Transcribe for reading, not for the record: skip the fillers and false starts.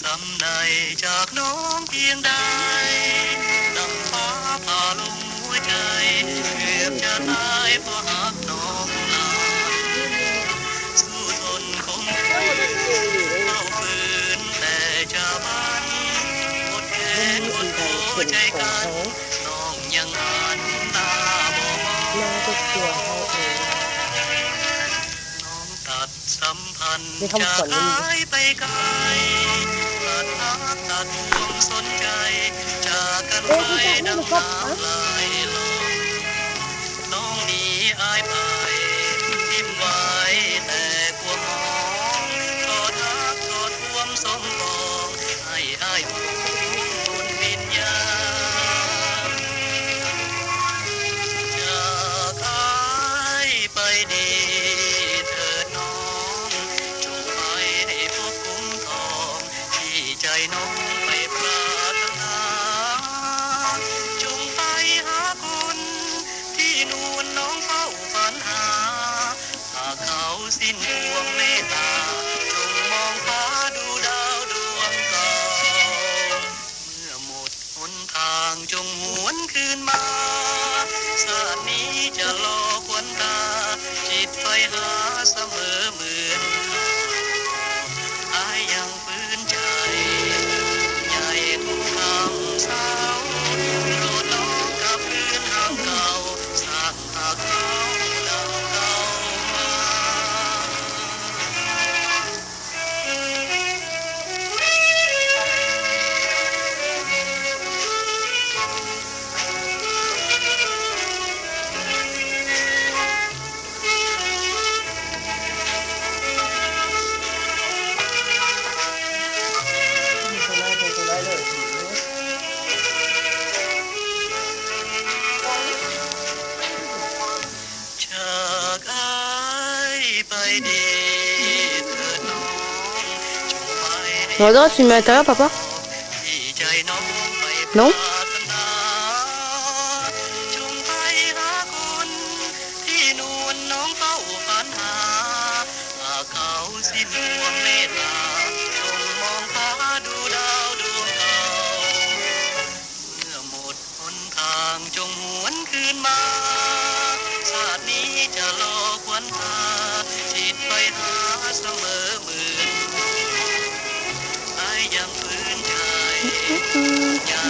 สำในจากน้องเพียงใดดังฟ้าผ่าลงหัวใจเกือบจะตายเพราะหักน้องลาสู้ทนคงฝืนเฝ้าฝืนแต่จะบันหมดแขนหมดหัวใจกันน้องยังหันหน้าบ่มองน้องตัดสัมพันธ์จากหายไปไกลตัดนักตัดห่วงสนใจจากกันไปดังน้ำไหลลงน้องหนีอายไปทิ่มไว้แต่ความมองทอดรักทอดห่วงสมปองให้อายบุญวิญญาณจากอายไปดีเถิดน้องจงไปให้พบคุ้มทองที่ใจน้องไปปรารถนาจงไปหาคนที่นูนน้องเฝ้าฝันหาหากเขาสิ้นห่วงเมตตาจงมองฟ้าดูดาวดวงเก่าเมื่อหมดหนทางจงหวนคืนมาชาตินี้จะรอควันตาจิตไฟหาเสมอเหมือนอายยังฝืนใจใหญ่ทุกคำเศร้าโปรดน้องกลับคืนทางเก่าสร้างหากเขาดังเก่ามาจากอายไปดีเถิดน้องจงไปให้ Regarde, tu mets à l'intérieur, papa? ที่ใจน้องไปป Non รารถนาจงไปหาคนที่นวลน้องเฝ้าฝันหาหากเขาสิ้นห่วงเมตตาจงมองฟ้าดูดาวดวงเก่าเมื่อหมดหนทางจงหวนคืนมาชาตินี้จะรอควันตาจิตไปหาเสมอเหมือนอายยังฝืนใจใหญ่